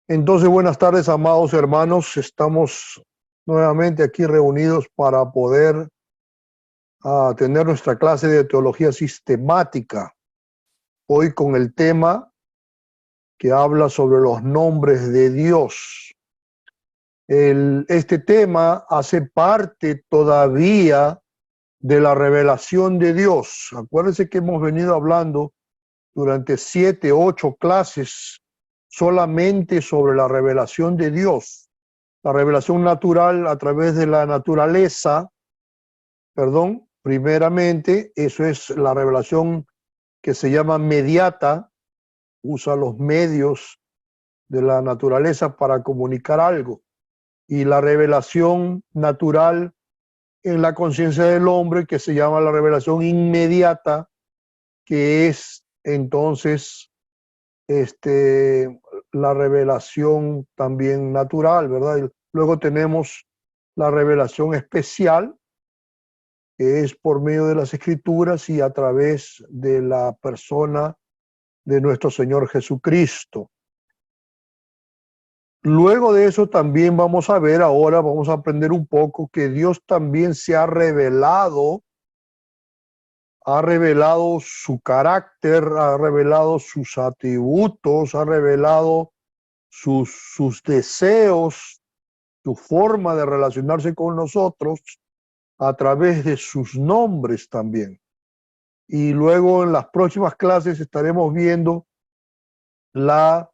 Entonces, buenas tardes, amados hermanos. Estamos nuevamente aquí reunidos para poder tener nuestra clase de teología sistemática. Hoy con el tema que habla sobre los nombres de Dios. Este tema hace parte todavía de la revelación de Dios. Acuérdense que hemos venido hablando durante 7, 8 clases solamente sobre la revelación de Dios. La revelación natural a través de la naturaleza, primeramente, eso es la revelación que se llama mediata, usa los medios de la naturaleza para comunicar algo. Y la revelación natural en la conciencia del hombre, que se llama la revelación inmediata, que es entonces la revelación también natural, ¿verdad? Y luego tenemos la revelación especial, que es por medio de las Escrituras y a través de la persona de nuestro Señor Jesucristo. Luego de eso también vamos a ver, ahora vamos a aprender un poco que Dios también se ha revelado su carácter, ha revelado sus atributos, ha revelado sus deseos, su forma de relacionarse con nosotros a través de sus nombres también. Y luego en las próximas clases estaremos viendo los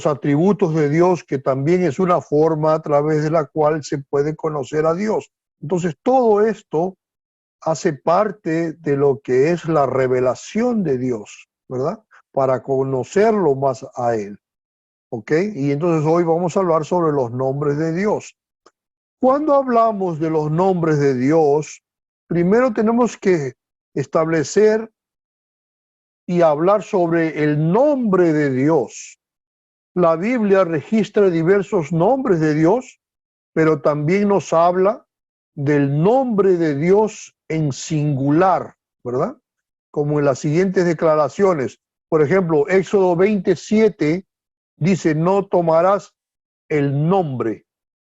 atributos de Dios, que también es una forma a través de la cual se puede conocer a Dios. Entonces todo esto hace parte de lo que es la revelación de Dios, ¿verdad? Para conocerlo más a Él. ¿Ok? Y entonces hoy vamos a hablar sobre los nombres de Dios. Cuando hablamos de los nombres de Dios, primero tenemos que establecer y hablar sobre el nombre de Dios. La Biblia registra diversos nombres de Dios, pero también nos habla del nombre de Dios en singular, ¿verdad? Como en las siguientes declaraciones. Por ejemplo, Éxodo 27 dice: no tomarás el nombre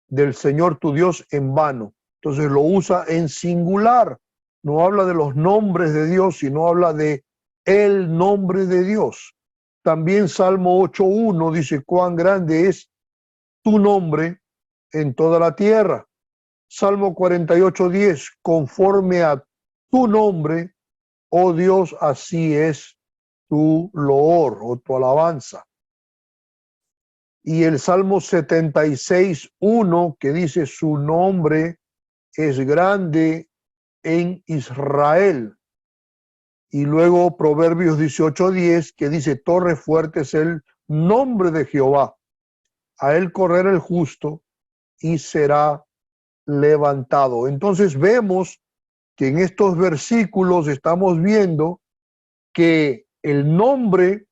del Señor tu Dios en vano. Entonces lo usa en singular. No habla de los nombres de Dios, sino habla de el nombre de Dios. También Salmo 8.1 dice: cuán grande es tu nombre en toda la tierra. Salmo 48.10: conforme a tu nombre, oh Dios, así es tu loor o tu alabanza. Y el Salmo 76.1, que dice: su nombre es grande en Israel. Y luego Proverbios 18.10, que dice: torre fuerte es el nombre de Jehová. A él correrá el justo y será levantado. Entonces vemos que en estos versículos estamos viendo que el nombre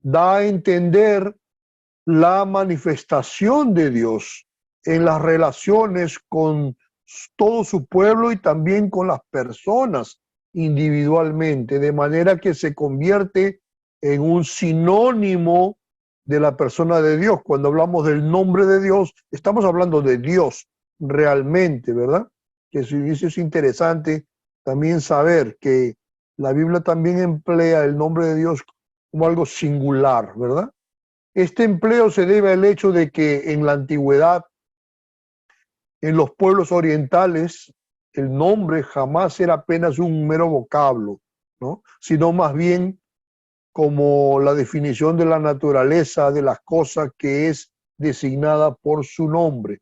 da a entender la manifestación de Dios en las relaciones con todo su pueblo y también con las personas individualmente, de manera que se convierte en un sinónimo de la persona de Dios. Cuando hablamos del nombre de Dios, estamos hablando de Dios realmente, ¿verdad? Que eso es interesante también saber que la Biblia también emplea el nombre de Dios como algo singular, ¿verdad? Este empleo se debe al hecho de que en la antigüedad, en los pueblos orientales, el nombre jamás era apenas un mero vocablo, ¿no? Sino más bien como la definición de la naturaleza de las cosas que es designada por su nombre.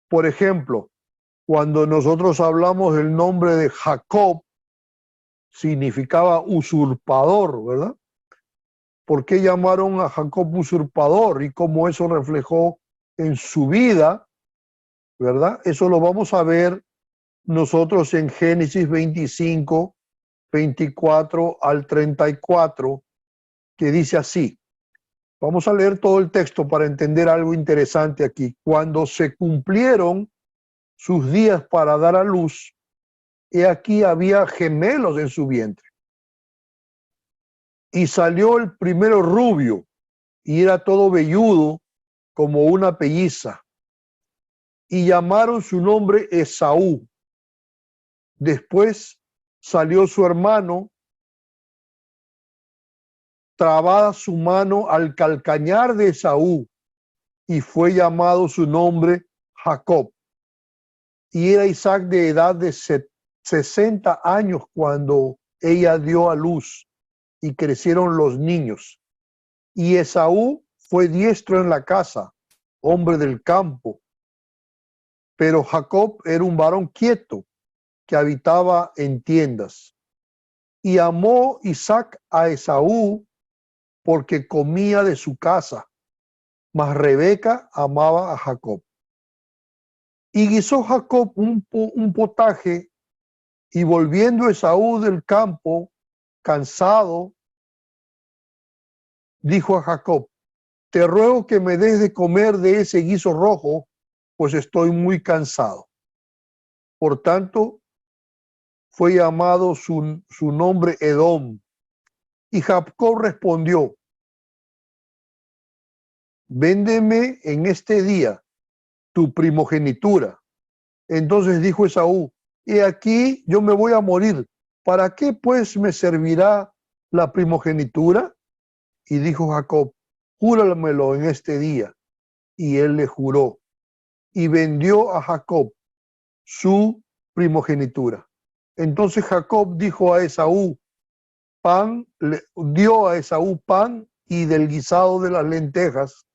Por ejemplo, cuando nosotros hablamos del nombre de Jacob, significaba usurpador, ¿verdad? ¿Por qué llamaron a Jacob usurpador y cómo eso reflejó en su vida, ¿verdad? Eso lo vamos a ver nosotros en Génesis 25, 24 al 34, que dice así. Vamos a leer todo el texto para entender algo interesante aquí. Cuando se cumplieron sus días para dar a luz, he aquí había gemelos en su vientre. Y salió el primero rubio y era todo velludo como una pelliza. Y llamaron su nombre Esaú. Después salió su hermano, trabada su mano al calcañar de Esaú, y fue llamado su nombre Jacob. Y era Isaac de edad de 60 años cuando ella dio a luz y crecieron los niños. Y Esaú fue diestro en la casa, hombre del campo. Pero Jacob era un varón quieto que habitaba en tiendas. Y amó Isaac a Esaú porque comía de su casa, mas Rebeca amaba a Jacob. Y guisó Jacob un potaje, y volviendo Esaú del campo, cansado, dijo a Jacob: te ruego que me des de comer de ese guiso rojo, pues estoy muy cansado. Por tanto, fue llamado su nombre Edom. Y Jacob respondió: véndeme en este día tu primogenitura. Entonces dijo Esaú: he aquí yo me voy a morir, ¿para qué pues me servirá la primogenitura? Y dijo Jacob: júramelo en este día. Y él le juró, y vendió a Jacob su primogenitura. Entonces Jacob dijo a Esaú, le dio a Esaú pan y del guisado de las lentejas,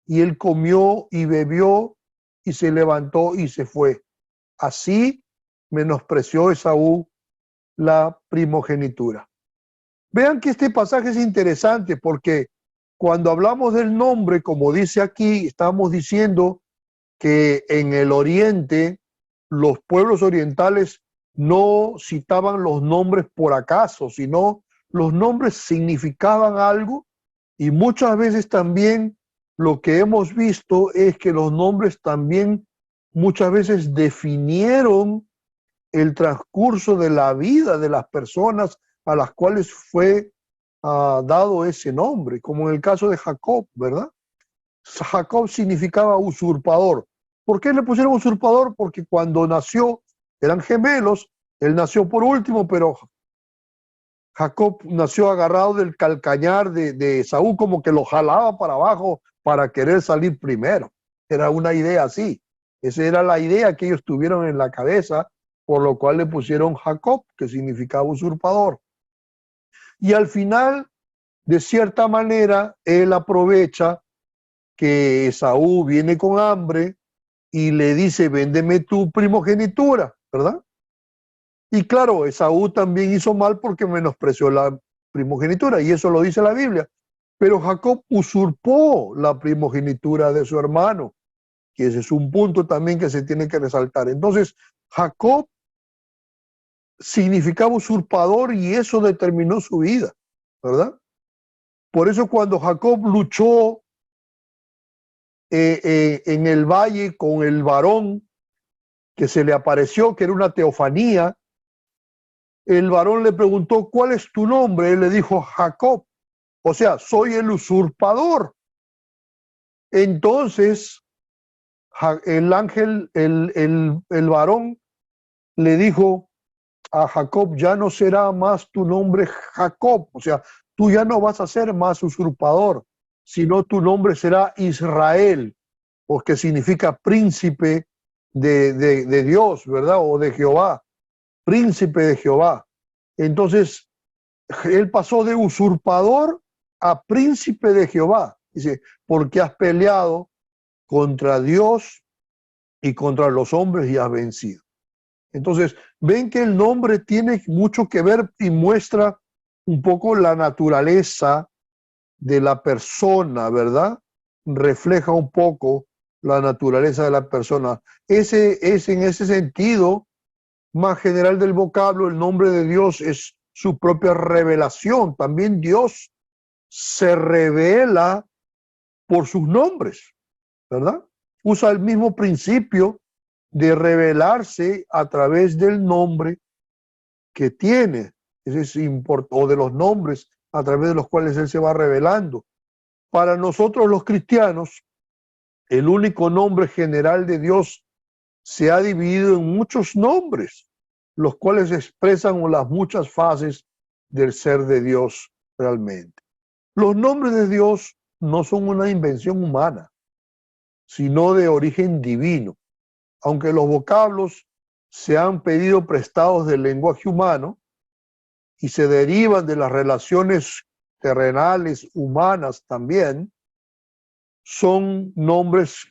y él comió y bebió y se levantó y se fue. Así menospreció Esaú la primogenitura. Vean que este pasaje es interesante porque cuando hablamos del nombre, como dice aquí, estamos diciendo que en el oriente los pueblos orientales no citaban los nombres por acaso, sino los nombres significaban algo, y muchas veces también lo que hemos visto es que los nombres también muchas veces definieron el transcurso de la vida de las personas a las cuales fue dado ese nombre, como en el caso de Jacob, ¿verdad? Jacob significaba usurpador. ¿Por qué le pusieron usurpador? Porque cuando nació, eran gemelos, él nació por último, pero Jacob nació agarrado del calcañar de Esaú, como que lo jalaba para abajo para querer salir primero. Era una idea así. Esa era la idea que ellos tuvieron en la cabeza, por lo cual le pusieron Jacob, que significaba usurpador. Y al final, de cierta manera, él aprovecha que Esaú viene con hambre y le dice: véndeme tu primogenitura, ¿verdad? Y claro, Esaú también hizo mal porque menospreció la primogenitura, y eso lo dice la Biblia. Pero Jacob usurpó la primogenitura de su hermano, que ese es un punto también que se tiene que resaltar. Entonces, Jacob significaba usurpador y eso determinó su vida, ¿verdad? Por eso cuando Jacob luchó en el valle con el varón que se le apareció, que era una teofanía, el varón le preguntó: ¿cuál es tu nombre? Él le dijo: Jacob, o sea, soy el usurpador. Entonces el ángel, el varón le dijo a Jacob: ya no será más tu nombre Jacob, o sea, tú ya no vas a ser más usurpador, sino tu nombre será Israel, porque significa príncipe de Dios, ¿verdad? O de Jehová, príncipe de Jehová. Entonces, él pasó de usurpador a príncipe de Jehová. Dice: porque has peleado contra Dios y contra los hombres y has vencido. Entonces, ven que el nombre tiene mucho que ver y muestra un poco la naturaleza de la persona, ¿verdad? Refleja un poco la naturaleza de la persona. Ese es, en ese sentido más general del vocablo, el nombre de Dios es su propia revelación. También Dios se revela por sus nombres, ¿verdad? Usa el mismo principio de revelarse a través del nombre que tiene. Ese es o de los nombres a través de los cuales Él se va revelando. Para nosotros los cristianos, el único nombre general de Dios se ha dividido en muchos nombres, los cuales expresan las muchas fases del ser de Dios realmente. Los nombres de Dios no son una invención humana, sino de origen divino. Aunque los vocablos se han pedido prestados del lenguaje humano y se derivan de las relaciones terrenales humanas también, son nombres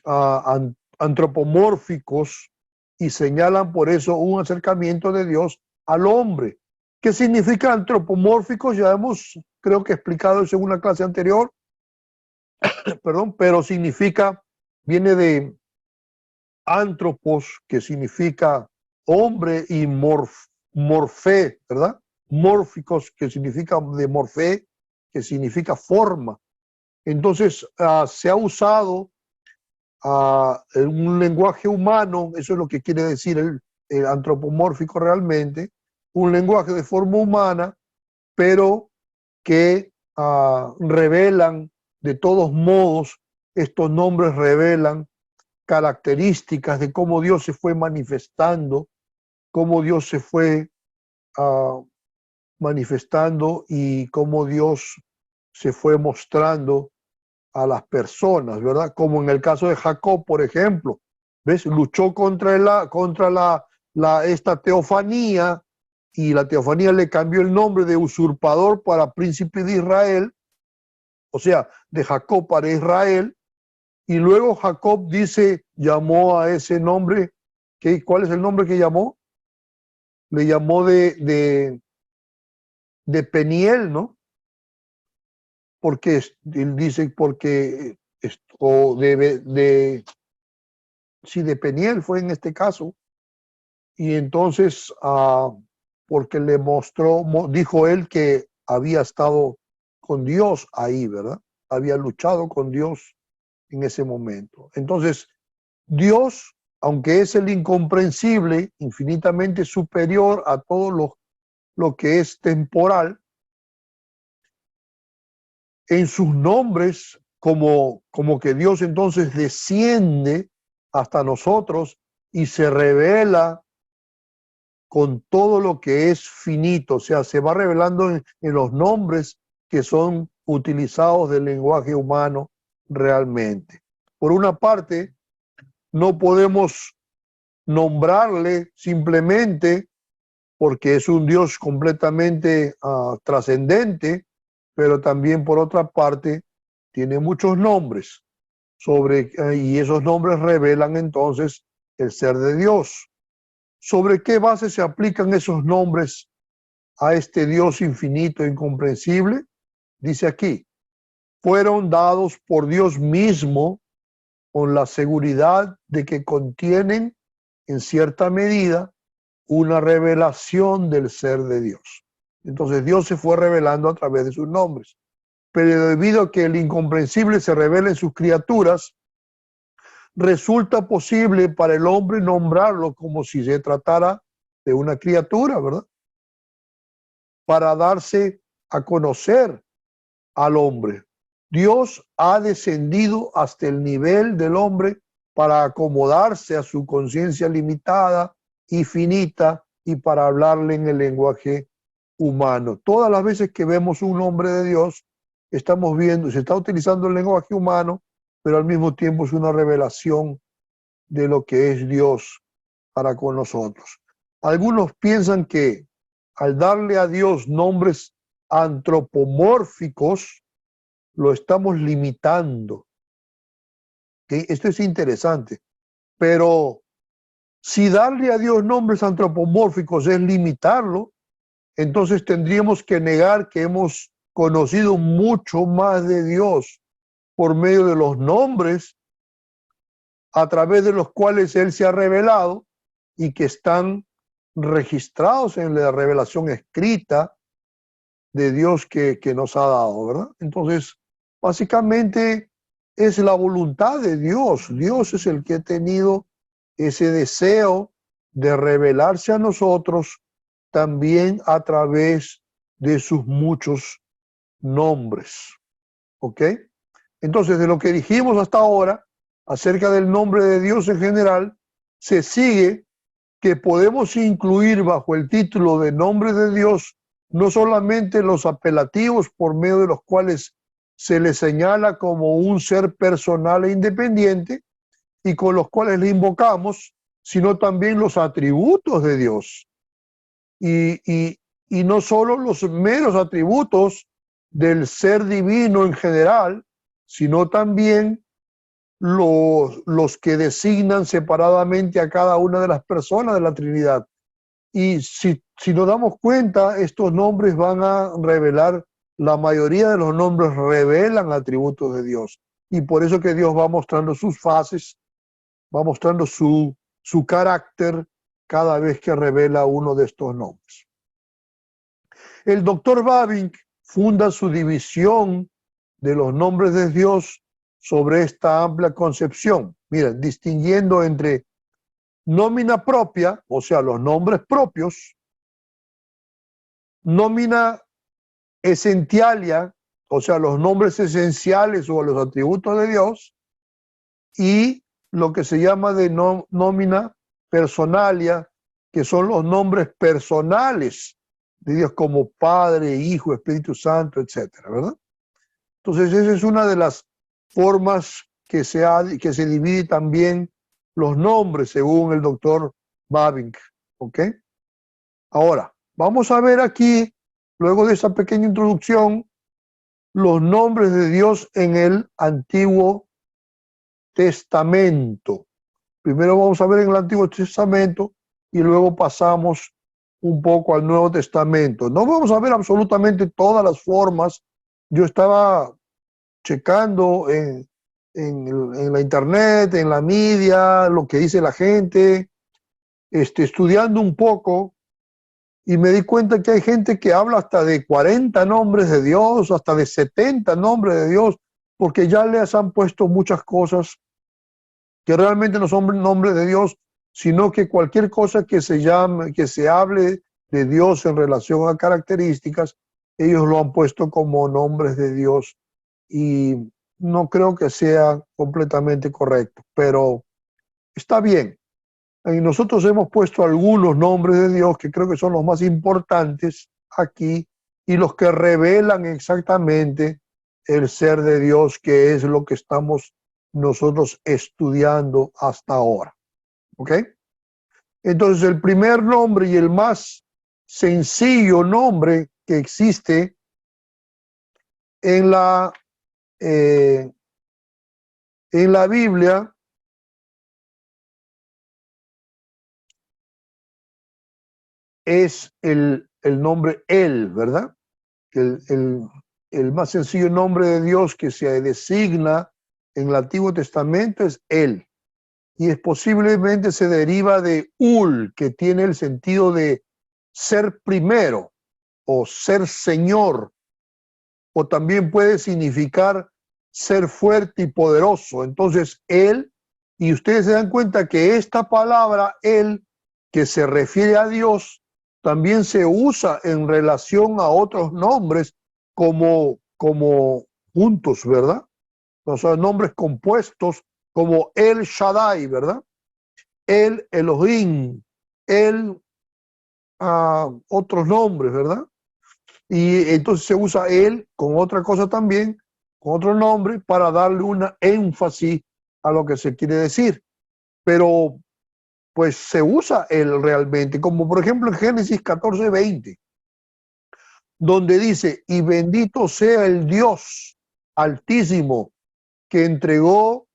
antropomórficos y señalan por eso un acercamiento de Dios al hombre. ¿Qué significa antropomórfico? Ya hemos, creo que explicado eso en una clase anterior, perdón, pero significa, viene de antropos, que significa hombre, y morfé, ¿verdad? Mórficos, que significa de morfé, que significa forma. Entonces, se ha usado en un lenguaje humano, eso es lo que quiere decir el antropomórfico realmente, un lenguaje de forma humana, pero que revelan, de todos modos, estos nombres revelan características de cómo Dios se fue manifestando, cómo Dios se fue manifestando y cómo Dios se fue mostrando a las personas, ¿verdad? Como en el caso de Jacob, por ejemplo, ¿ves? Luchó contra esta teofanía, y la teofanía le cambió el nombre de usurpador para príncipe de Israel, o sea, de Jacob para Israel, y luego Jacob llamó a ese nombre, ¿cuál es el nombre que llamó? Le llamó de Peniel, ¿no? Porque él dice, porque esto sí, de Peniel fue en este caso, y entonces, porque le dijo él que había estado con Dios ahí, ¿verdad? Había luchado con Dios en ese momento. Entonces, Dios, aunque es el incomprensible, infinitamente superior a todo lo que es temporal, en sus nombres, como que Dios entonces desciende hasta nosotros y se revela con todo lo que es finito, o sea, se va revelando en los nombres que son utilizados del lenguaje humano realmente. Por una parte, no podemos nombrarle simplemente porque es un Dios completamente trascendente, pero también por otra parte tiene muchos nombres y esos nombres revelan entonces el ser de Dios. ¿Sobre qué base se aplican esos nombres a este Dios infinito e incomprensible? Dice aquí, fueron dados por Dios mismo con la seguridad de que contienen en cierta medida una revelación del ser de Dios. Entonces Dios se fue revelando a través de sus nombres. Pero debido a que el incomprensible se revela en sus criaturas, resulta posible para el hombre nombrarlo como si se tratara de una criatura, ¿verdad? Para darse a conocer al hombre. Dios ha descendido hasta el nivel del hombre para acomodarse a su conciencia limitada y finita y para hablarle en el lenguaje humano. Todas las veces que vemos un nombre de Dios, estamos viendo, se está utilizando el lenguaje humano, pero al mismo tiempo es una revelación de lo que es Dios para con nosotros. Algunos piensan que al darle a Dios nombres antropomórficos, lo estamos limitando. ¿Okay? Esto es interesante, pero si darle a Dios nombres antropomórficos es limitarlo, entonces tendríamos que negar que hemos conocido mucho más de Dios por medio de los nombres a través de los cuales Él se ha revelado y que están registrados en la revelación escrita de Dios que nos ha dado, ¿verdad? Entonces, básicamente es la voluntad de Dios. Dios es el que ha tenido ese deseo de revelarse a nosotros también a través de sus muchos nombres. ¿Ok? Entonces, de lo que dijimos hasta ahora acerca del nombre de Dios en general, se sigue que podemos incluir bajo el título de nombre de Dios no solamente los apelativos por medio de los cuales se le señala como un ser personal e independiente y con los cuales le invocamos, sino también los atributos de Dios. Y no solo los meros atributos del ser divino en general, sino también los que designan separadamente a cada una de las personas de la Trinidad. Y si nos damos cuenta, estos nombres van a revelar, la mayoría de los nombres revelan atributos de Dios. Y por eso que Dios va mostrando sus fases, va mostrando su carácter cada vez que revela uno de estos nombres. El doctor Bavinck funda su división de los nombres de Dios sobre esta amplia concepción. Miren, distinguiendo entre nómina propia, o sea, los nombres propios, nómina essentialia, o sea, los nombres esenciales o los atributos de Dios, y lo que se llama de nómina personalia, que son los nombres personales de Dios como Padre, Hijo, Espíritu Santo, etcétera, ¿verdad? Entonces, esa es una de las formas que se divide también los nombres según el doctor Bavinck, ¿ok? Ahora, vamos a ver aquí, luego de esa pequeña introducción, los nombres de Dios en el Antiguo Testamento. Primero vamos a ver en el Antiguo Testamento y luego pasamos un poco al Nuevo Testamento. No vamos a ver absolutamente todas las formas. Yo estaba checando en la internet, en la media, lo que dice la gente, estudiando un poco, y me di cuenta que hay gente que habla hasta de 40 nombres de Dios, hasta de 70 nombres de Dios, porque ya les han puesto muchas cosas que realmente no son nombres de Dios, sino que cualquier cosa que se llame, que se hable de Dios en relación a características, ellos lo han puesto como nombres de Dios. Y no creo que sea completamente correcto, pero está bien. Y nosotros hemos puesto algunos nombres de Dios que creo que son los más importantes aquí y los que revelan exactamente el ser de Dios, que es lo que estamos nosotros estudiando hasta ahora. ¿Ok? Entonces, el primer nombre y el más sencillo nombre que existe en la Biblia es el nombre El, ¿verdad? El más sencillo nombre de Dios que se designa en el Antiguo Testamento es El. Y es posiblemente se deriva de Ul, que tiene el sentido de ser primero o ser Señor, o también puede significar ser fuerte y poderoso. Entonces, Él, y ustedes se dan cuenta que esta palabra, Él, que se refiere a Dios, también se usa en relación a otros nombres como juntos, ¿verdad? O sea, nombres compuestos como El Shaddai, ¿verdad? El Elohim, el otros nombres, ¿verdad? Y entonces se usa él con otra cosa también, con otro nombre, para darle una énfasis a lo que se quiere decir. Pero pues se usa él realmente, como por ejemplo en Génesis 14:20, donde dice, y bendito sea el Dios altísimo que entregó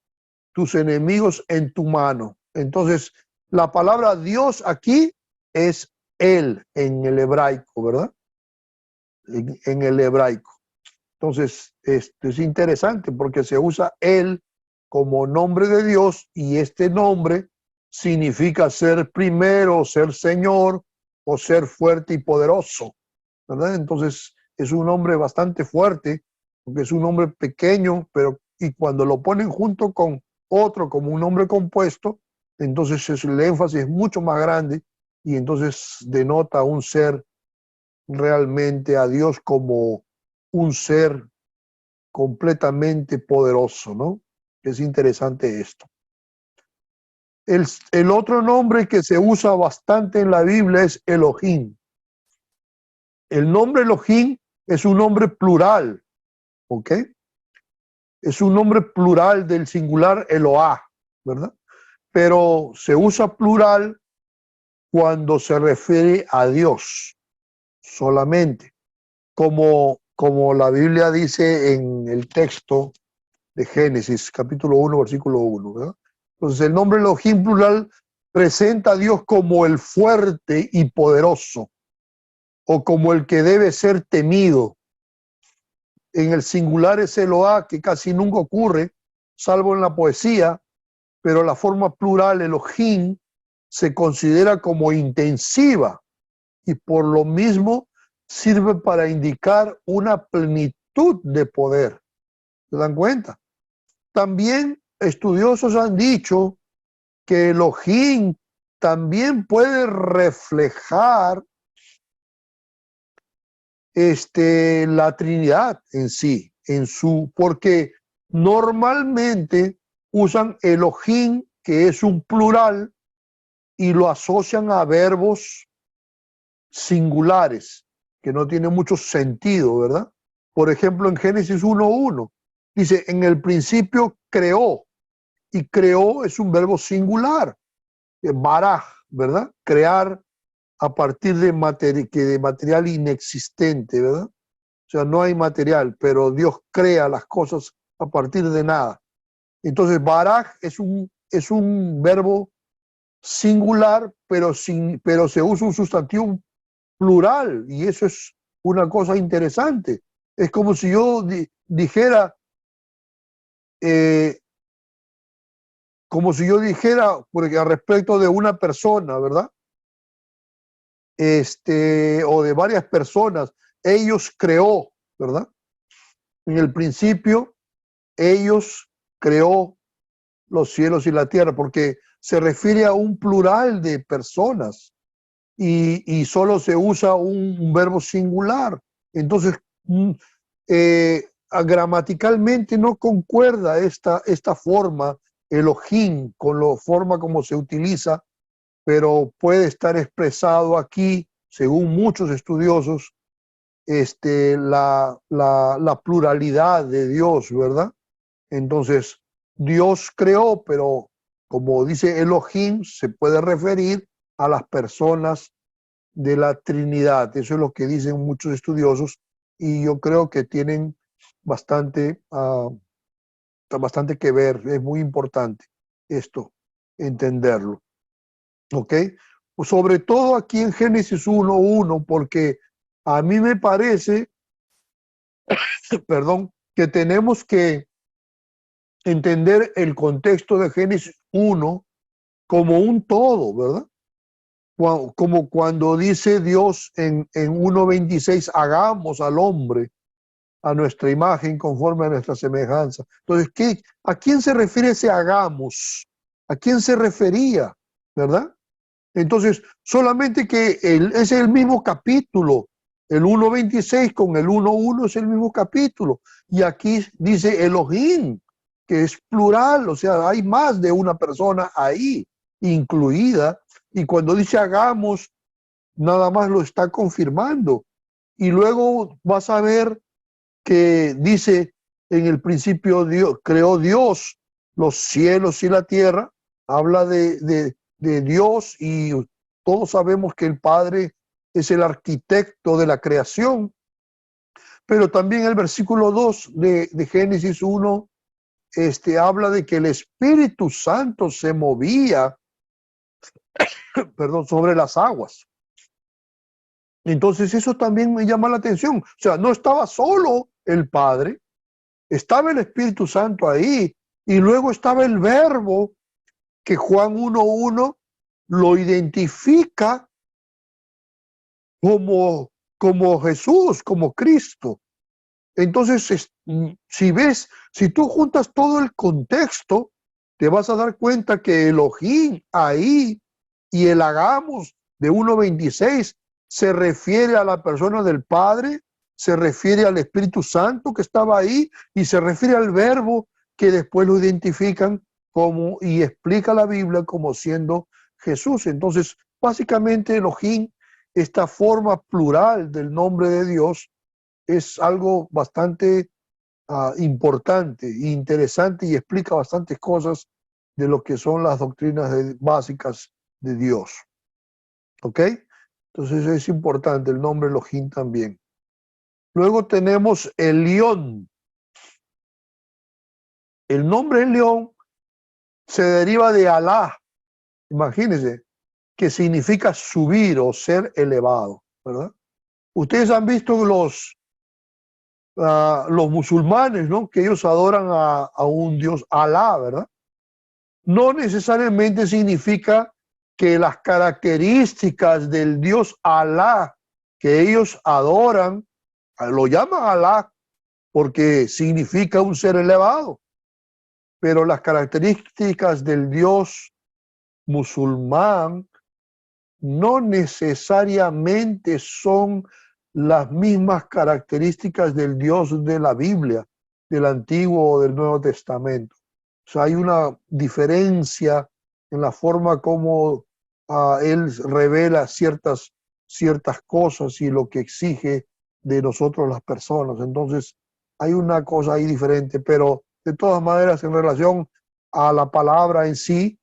tus enemigos en tu mano. Entonces, la palabra Dios aquí es él en el hebraico, ¿verdad? En el hebraico. Entonces, esto es interesante porque se usa él como nombre de Dios y este nombre significa ser primero, ser Señor o ser fuerte y poderoso, ¿verdad? Entonces, es un nombre bastante fuerte porque es un nombre pequeño, pero y cuando lo ponen junto con otro como un nombre compuesto, entonces el énfasis es mucho más grande y entonces denota un ser realmente a Dios como un ser completamente poderoso, ¿no? Es interesante esto. El otro nombre que se usa bastante en la Biblia es Elohim. El nombre Elohim es un nombre plural, ¿ok? Es un nombre plural del singular Eloah, ¿verdad? Pero se usa plural cuando se refiere a Dios solamente, como la Biblia dice en el texto de Génesis, capítulo 1, versículo 1, ¿verdad? Entonces el nombre Elohim plural presenta a Dios como el fuerte y poderoso, o como el que debe ser temido. En el singular es Eloah, que casi nunca ocurre, salvo en la poesía, pero la forma plural Elohim se considera como intensiva y por lo mismo sirve para indicar una plenitud de poder. ¿Se dan cuenta? También estudiosos han dicho que Elohim también puede reflejar la Trinidad en sí, porque normalmente usan Elohim, que es un plural, y lo asocian a verbos singulares, que no tiene mucho sentido, ¿verdad? Por ejemplo, en Génesis 1:1, dice, en el principio creó, y creó es un verbo singular, baraj, ¿verdad? Crear a partir de material inexistente, ¿verdad? O sea, no hay material, pero Dios crea las cosas a partir de nada. Entonces, baraj es un verbo singular, pero se usa un sustantivo plural, y eso es una cosa interesante. Es como si yo dijera, porque al respecto de una persona, ¿verdad? O de varias personas, ellos creó, ¿verdad? En el principio, ellos creó los cielos y la tierra, porque se refiere a un plural de personas y solo se usa un verbo singular. Entonces, gramaticalmente no concuerda esta forma, Elohim, con la forma como se utiliza, pero puede estar expresado aquí, según muchos estudiosos, la pluralidad de Dios, ¿verdad? Entonces, Dios creó, pero como dice Elohim, se puede referir a las personas de la Trinidad. Eso es lo que dicen muchos estudiosos y yo creo que tienen bastante, bastante que ver. Es muy importante esto, entenderlo. ¿Ok? Pues sobre todo aquí en Génesis 1:1, porque a mí me parece, perdón, que tenemos que entender el contexto de Génesis 1 como un todo, ¿verdad? Como cuando dice Dios en 1:26, hagamos al hombre a nuestra imagen conforme a nuestra semejanza. Entonces, ¿a quién se refiere ese hagamos? ¿A quién se refería? ¿Verdad? Entonces, solamente que es el mismo capítulo. El 1:26 con el 1:1 es el mismo capítulo. Y aquí dice Elohim, que es plural, o sea, hay más de una persona ahí incluida. Y cuando dice hagamos, nada más lo está confirmando. Y luego vas a ver que dice, en el principio Dios, creó Dios los cielos y la tierra, habla de Dios, y todos sabemos que el Padre es el arquitecto de la creación, pero también el versículo 2 de Génesis 1 habla de que el Espíritu Santo se movía, perdón, sobre las aguas. Entonces eso también me llama la atención. O sea, no estaba solo el Padre, estaba el Espíritu Santo ahí, y luego estaba el Verbo, que Juan 1:1 lo identifica como Jesús, como Cristo. Entonces, si tú juntas todo el contexto, te vas a dar cuenta que Elohim ahí y el hagamos de 1:26 se refiere a la persona del Padre se refiere al Espíritu Santo que estaba ahí y se refiere al Verbo que después lo identifican como y explica la Biblia como siendo Jesús. Entonces, básicamente Elohim, esta forma plural del nombre de Dios, es algo bastante importante e interesante y explica bastantes cosas de lo que son las doctrinas básicas de Dios. ¿Ok? Entonces es importante el nombre Elohim también. Luego tenemos Elión. El nombre Elión se deriva de Alá, imagínense, que significa subir o ser elevado, ¿verdad? Ustedes han visto los musulmanes, ¿no? Que ellos adoran a un Dios, Alá, ¿verdad? No necesariamente significa que las características del Dios Alá que ellos adoran, lo llaman Alá porque significa un ser elevado, pero las características del Dios musulmán no necesariamente son las mismas características del Dios de la Biblia, del Antiguo o del Nuevo Testamento. O sea, hay una diferencia en la forma como Él revela ciertas cosas y lo que exige de nosotros las personas. Entonces, hay una cosa ahí diferente, pero de todas maneras, en relación a la palabra en sí,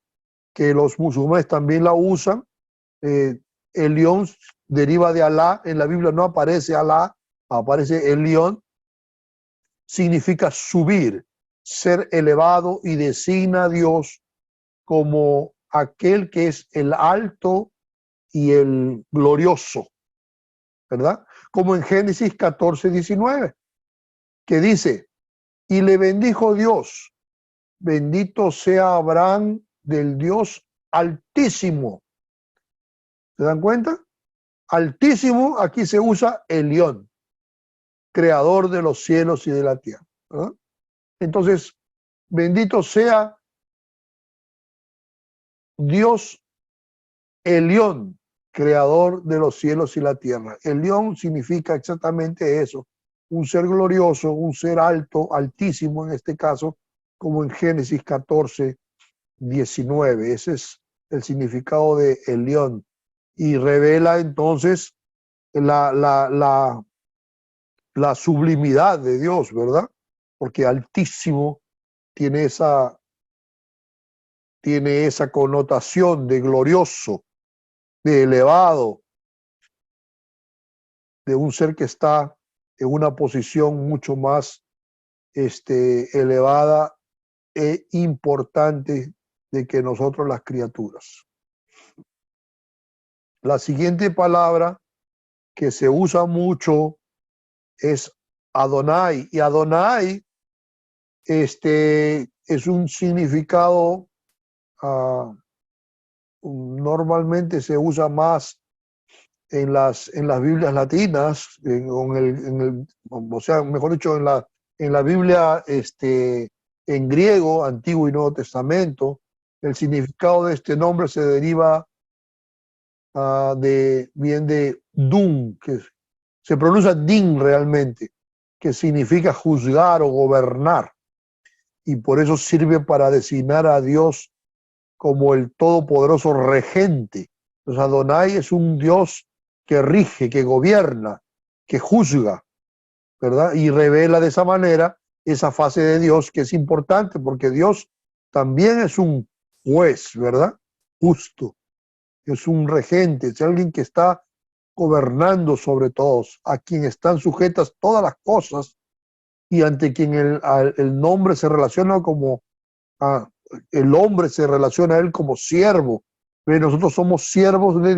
que los musulmanes también la usan, el león deriva de Alá. En la Biblia no aparece Alá, aparece el león. Significa subir, ser elevado, y designa a Dios como aquel que es el alto y el glorioso, ¿verdad? Como en Génesis 14:19, que dice, y le bendijo Dios, bendito sea Abraham del Dios Altísimo. ¿Se dan cuenta? Altísimo, aquí se usa Elión, creador de los cielos y de la tierra, ¿verdad? Entonces, bendito sea Dios Elión, creador de los cielos y la tierra. Elión significa exactamente eso, un ser glorioso, un ser alto, altísimo en este caso, como en Génesis 14:19. Ese es el significado de Elión. Y revela entonces la sublimidad de Dios, ¿verdad? Porque altísimo tiene esa connotación de glorioso, de elevado, de un ser que está en una posición mucho más elevada e importante de que nosotros las criaturas. La siguiente palabra que se usa mucho es Adonai, y Adonai es un significado, normalmente se usa más en las Biblias latinas, o sea, mejor dicho, en la Biblia en griego, Antiguo y Nuevo Testamento. El significado de este nombre se deriva bien de Dun, que se pronuncia Din realmente, que significa juzgar o gobernar, y por eso sirve para designar a Dios como el todopoderoso regente. Entonces Adonai es un Dios que rige, que gobierna, que juzga, ¿verdad? Y revela de esa manera esa fase de Dios que es importante, porque Dios también es un juez, ¿verdad? Justo, es un regente, es alguien que está gobernando sobre todos, a quien están sujetas todas las cosas y ante quien el nombre se relaciona como, el hombre se relaciona a él como siervo. Pero nosotros somos siervos de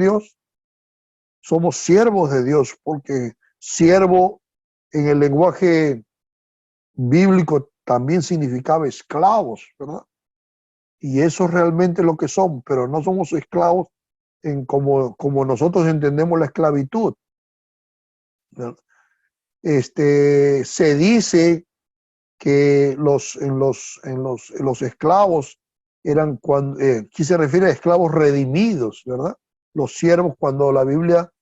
Dios, porque siervo en el lenguaje bíblico también significaba esclavos, ¿verdad? Y eso es realmente lo que son, pero no somos esclavos como nosotros entendemos la esclavitud, ¿verdad? Se dice que los esclavos eran aquí se refiere a esclavos redimidos, ¿verdad? Los siervos, cuando la Biblia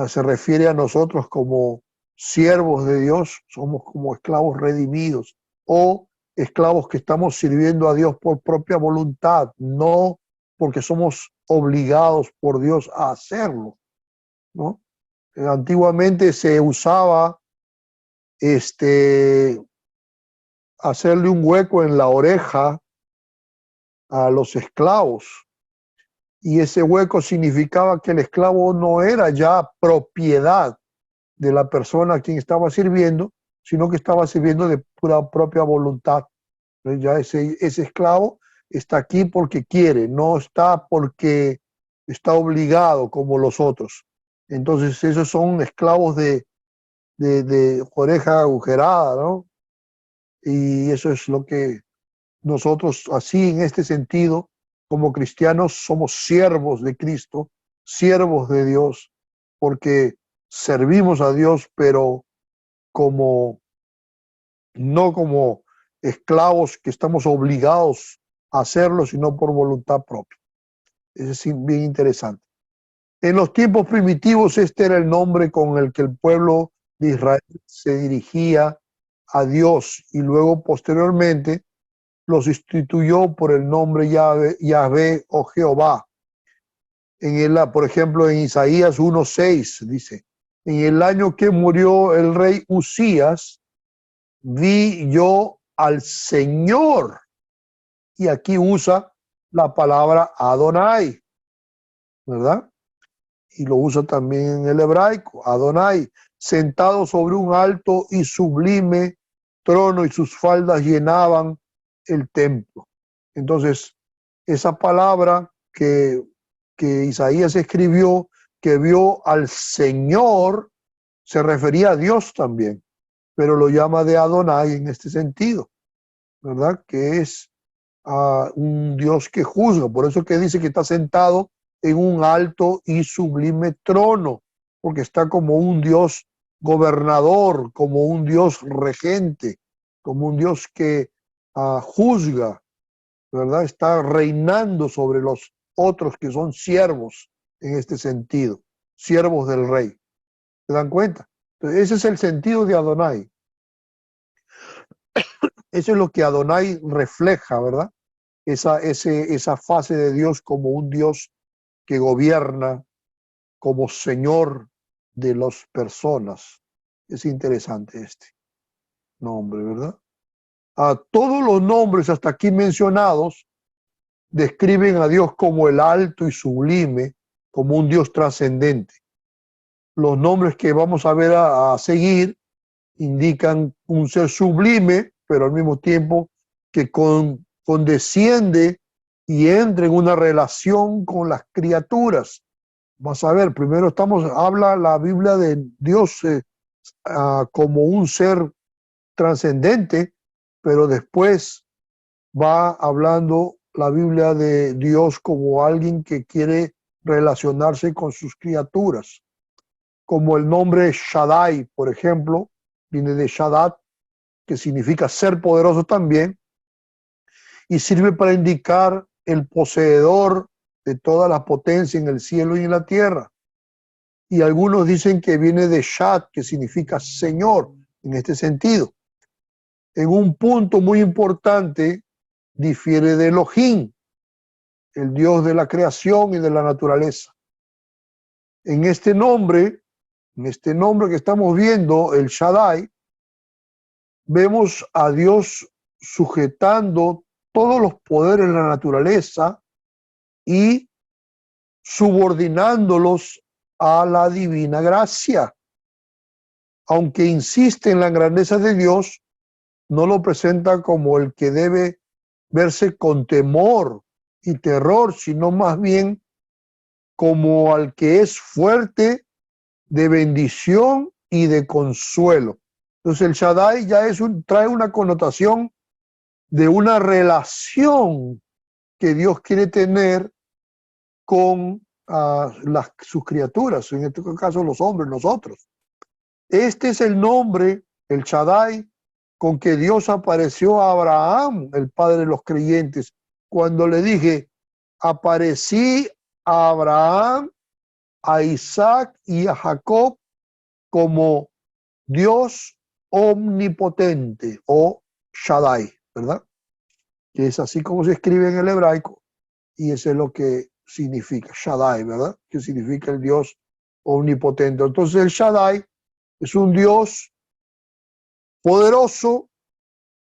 se refiere a nosotros como siervos de Dios, somos como esclavos redimidos o esclavos que estamos sirviendo a Dios por propia voluntad, no porque somos obligados por Dios a hacerlo, ¿no? Antiguamente se usaba hacerle un hueco en la oreja a los esclavos, y ese hueco significaba que el esclavo no era ya propiedad de la persona a quien estaba sirviendo, sino que estaba sirviendo de pura propia voluntad. Entonces ya ese esclavo está aquí porque quiere, no está porque está obligado como los otros. Entonces esos son esclavos de oreja agujerada, ¿no? Y eso es lo que nosotros, así en este sentido, como cristianos, somos siervos de Cristo, siervos de Dios, porque servimos a Dios, pero como no como esclavos que estamos obligados a hacerlo, sino por voluntad propia. Eso es bien interesante. En los tiempos primitivos, este era el nombre con el que el pueblo de Israel se dirigía a Dios, y luego posteriormente los sustituyó por el nombre Yahvé o Jehová. Por ejemplo, en Isaías 1:6 dice: en el año que murió el rey Usías, vi yo al Señor. Y aquí usa la palabra Adonai, ¿verdad? Y lo usa también en el hebraico, Adonai, sentado sobre un alto y sublime trono, y sus faldas llenaban el templo. Entonces, esa palabra que Isaías escribió, que vio al Señor, se refería a Dios también, pero lo llama de Adonai en este sentido, ¿verdad? Que es un Dios que juzga. Por eso que dice que está sentado en un alto y sublime trono, porque está como un Dios gobernador, como un Dios regente, como un Dios que juzga, ¿verdad? Está reinando sobre los otros que son siervos en este sentido, siervos del rey. ¿Se dan cuenta? Entonces, ese es el sentido de Adonai. Eso es lo que Adonai refleja, ¿verdad? Esa fase de Dios como un Dios que gobierna, como Señor de las personas. Es interesante este nombre, ¿verdad? A todos los nombres hasta aquí mencionados describen a Dios como el alto y sublime, como un Dios trascendente. Los nombres que vamos a ver a seguir indican un ser sublime, pero al mismo tiempo que condesciende y entra en una relación con las criaturas. Vamos a ver, primero habla la Biblia de Dios como un ser trascendente, pero después va hablando la Biblia de Dios como alguien que quiere relacionarse con sus criaturas, como el nombre Shaddai, por ejemplo, viene de Shaddad, que significa ser poderoso también, y sirve para indicar el poseedor de toda la potencia en el cielo y en la tierra. Y algunos dicen que viene de Shad, que significa Señor, en este sentido. En un punto muy importante, difiere de Elohim, el Dios de la creación y de la naturaleza. En este nombre que estamos viendo, el Shaddai, vemos a Dios sujetando todos los poderes de la naturaleza y subordinándolos a la divina gracia. Aunque insiste en la grandeza de Dios, no lo presenta como el que debe verse con temor y terror, sino más bien como al que es fuerte, de bendición y de consuelo. Entonces el Shaddai ya trae una connotación de una relación que Dios quiere tener con sus criaturas, en este caso los hombres, nosotros. Este es el nombre, el Shaddai, con que Dios apareció a Abraham, el padre de los creyentes, cuando le dije: aparecí a Abraham, a Isaac y a Jacob como Dios omnipotente o Shaddai, ¿verdad? Que es así como se escribe en el hebraico y eso es lo que significa Shaddai, ¿verdad? Que significa el Dios omnipotente. Entonces el Shaddai es un Dios poderoso,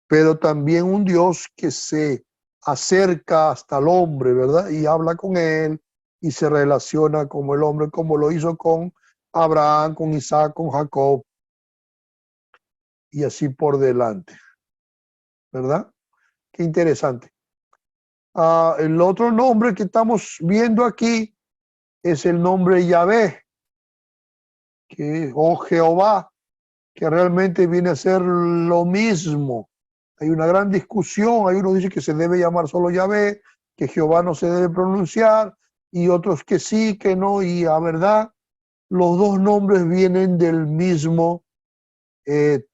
pero también un Dios que se acerca hasta el hombre, ¿verdad? Y habla con él y se relaciona como el hombre, como lo hizo con Abraham, con Isaac, con Jacob, y así por delante, ¿verdad? Qué interesante. El otro nombre que estamos viendo aquí es el nombre Yahvé, o Jehová, que realmente viene a ser lo mismo. Hay una gran discusión, hay uno dice que se debe llamar solo Yahvé, que Jehová no se debe pronunciar, y otros que sí, que no, y a verdad, los dos nombres vienen del mismo que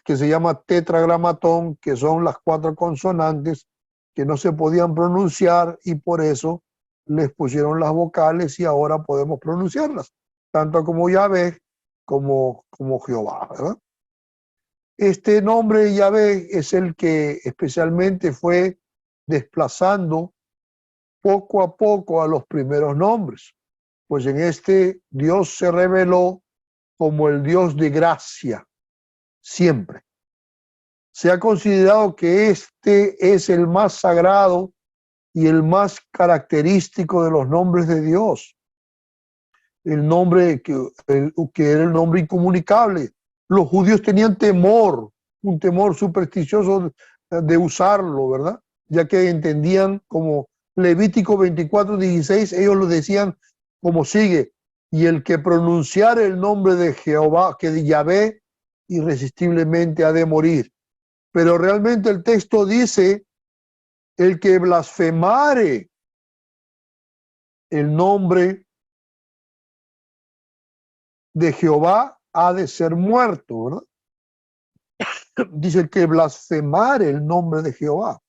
se llama tetragramatón, que son las 4 consonantes que no se podían pronunciar y por eso les pusieron las vocales y ahora podemos pronunciarlas, tanto como Yahvé como Jehová, ¿verdad? Este nombre Yahvé es el que especialmente fue desplazando poco a poco a los primeros nombres, pues en este Dios se reveló como el Dios de gracia, siempre. Se ha considerado que este es el más sagrado y el más característico de los nombres de Dios. El nombre que era el nombre incomunicable. Los judíos tenían temor, un temor supersticioso de usarlo, ¿verdad? Ya que entendían como Levítico 24:16, ellos lo decían como sigue: y el que pronunciare el nombre de Jehová, que de Yahvé, irresistiblemente ha de morir. Pero realmente el texto dice: el que blasfemare el nombre de Jehová ha de ser muerto, ¿verdad? Dice el que blasfemare el nombre de Jehová,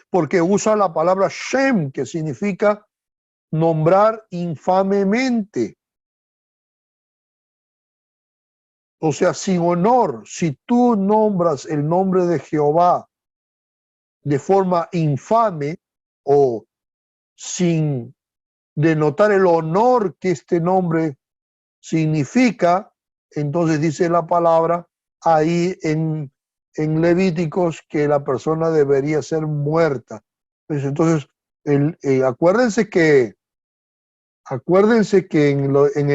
porque usa la palabra Shem, que significa nombrar infamemente, o sea, sin honor. Si tú nombras el nombre de Jehová de forma infame o sin denotar el honor que este nombre significa, entonces dice la palabra ahí en Levíticos que la persona debería ser muerta. Pues entonces, acuérdense que en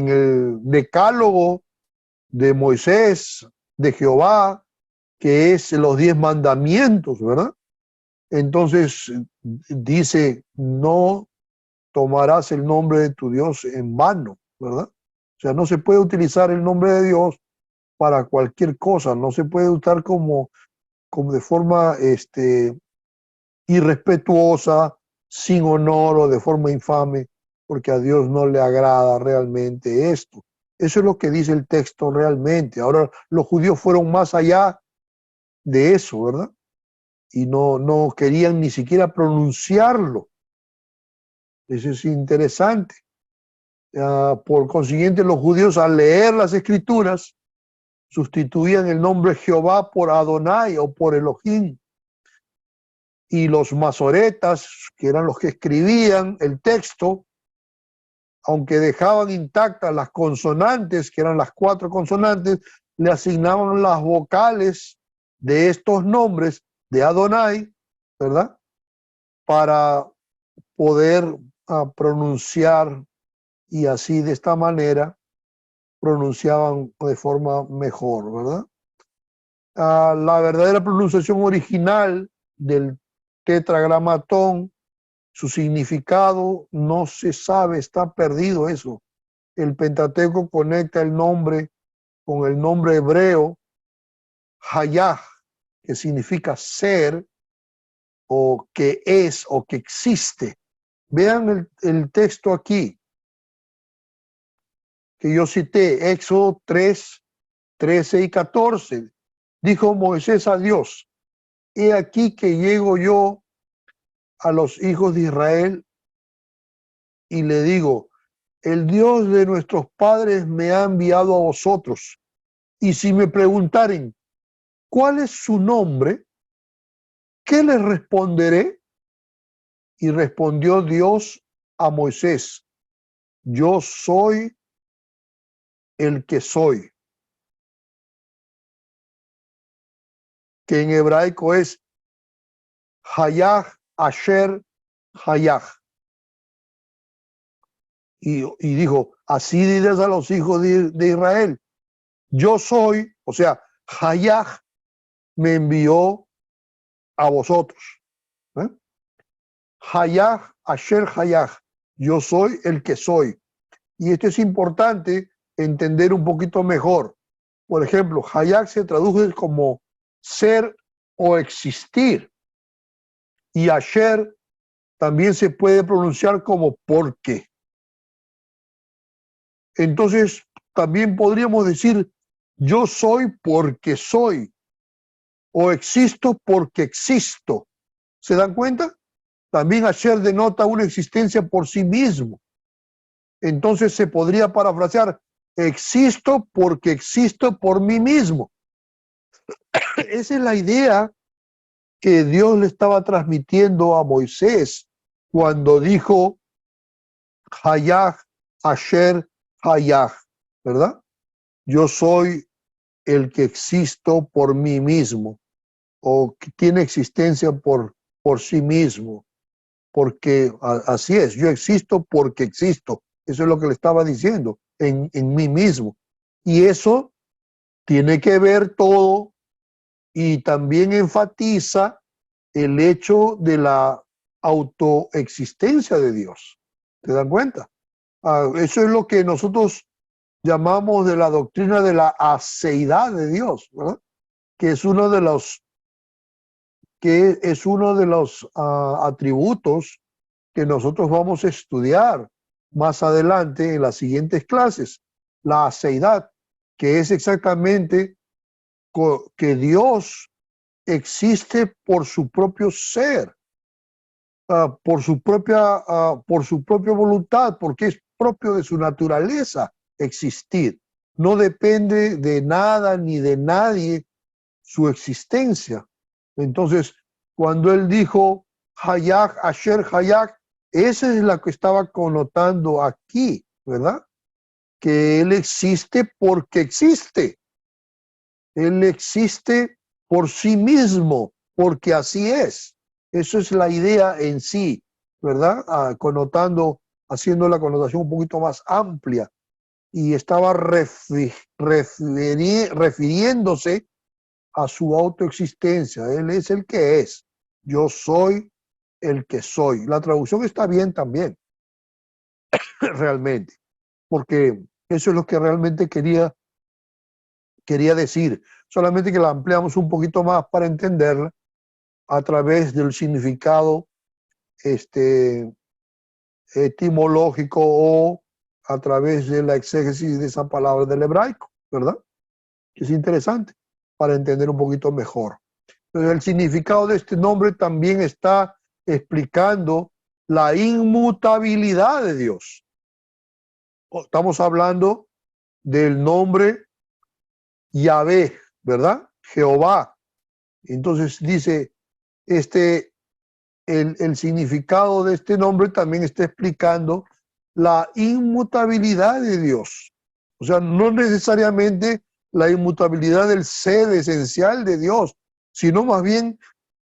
el decálogo de Moisés, de Jehová, que es los 10 mandamientos, ¿verdad? Entonces dice: no tomarás el nombre de tu Dios en vano, ¿verdad? O sea, no se puede utilizar el nombre de Dios para cualquier cosa, no se puede usar como de forma irrespetuosa, sin honor o de forma infame, porque a Dios no le agrada realmente esto. Eso es lo que dice el texto realmente. Ahora, los judíos fueron más allá de eso, ¿verdad? Y no querían ni siquiera pronunciarlo. Eso es interesante. Por consiguiente, los judíos, al leer las escrituras, sustituían el nombre Jehová por Adonai o por Elohim. Y los masoretas, que eran los que escribían el texto, aunque dejaban intactas las consonantes, que eran las 4 consonantes, le asignaban las vocales de estos nombres de Adonai, ¿verdad? Para poder pronunciar, y así de esta manera pronunciaban de forma mejor, ¿verdad? La verdadera pronunciación original del tetragramatón, su significado no se sabe, está perdido eso. El Pentateuco conecta el nombre con el nombre hebreo Hayah, que significa ser, o que es, o que existe. Vean el texto aquí que yo cité, Éxodo 3, 13 y 14. Dijo Moisés a Dios: he aquí que llego yo a los hijos de Israel y le digo: el Dios de nuestros padres me ha enviado a vosotros. Y si me preguntaren, ¿cuál es su nombre? ¿Qué les responderé? Y respondió Dios a Moisés, yo soy el que soy, que en hebraico es Hayah Asher Hayah. Y dijo, así dirás a los hijos de Israel, yo soy, o sea, Hayah me envió a vosotros. ¿Eh? Hayah Asher Hayah, yo soy el que soy. Y esto es importante entender un poquito mejor. Por ejemplo, Hayah se traduce como ser o existir. Y Asher también se puede pronunciar como porque. Entonces, también podríamos decir, yo soy porque soy, o existo porque existo. ¿Se dan cuenta? También Asher denota una existencia por sí mismo. Entonces se podría parafrasear, existo porque existo por mí mismo. Esa es la idea que Dios le estaba transmitiendo a Moisés cuando dijo, Hayah Asher Hayah, ¿verdad? Yo soy el que existo por mí mismo, o que tiene existencia por sí mismo, porque así es, yo existo porque existo. Eso es lo que le estaba diciendo, en mí mismo. Y eso tiene que ver todo y también enfatiza el hecho de la autoexistencia de Dios. ¿Se dan cuenta? Eso es lo que nosotros llamamos de la doctrina de la aceidad de Dios, ¿verdad? Que es uno de los atributos que nosotros vamos a estudiar más adelante en las siguientes clases. La aceidad, que es exactamente que Dios existe por su propio ser, por su propia voluntad, porque es propio de su naturaleza existir. No depende de nada ni de nadie su existencia. Entonces, cuando él dijo Hayah, Asher Hayah, esa es la que estaba connotando aquí, ¿verdad? Que él existe porque existe. Él existe por sí mismo, porque así es. Eso es la idea en sí, ¿verdad? Haciendo la connotación un poquito más amplia. Y estaba refiriéndose a su autoexistencia. Él es el que es. Yo soy el que soy. La traducción está bien también, realmente, porque eso es lo que realmente quería decir. Solamente que la ampliamos un poquito más para entenderla a través del significado etimológico o a través de la exégesis de esa palabra del hebraico, ¿verdad? Que es interesante para entender un poquito mejor. Pero el significado de este nombre también está explicando la inmutabilidad de Dios. Estamos hablando del nombre Yahvé, ¿verdad? Jehová. Entonces dice, el significado de este nombre también está explicando la inmutabilidad de Dios. O sea, no necesariamente la inmutabilidad del ser esencial de Dios, sino más bien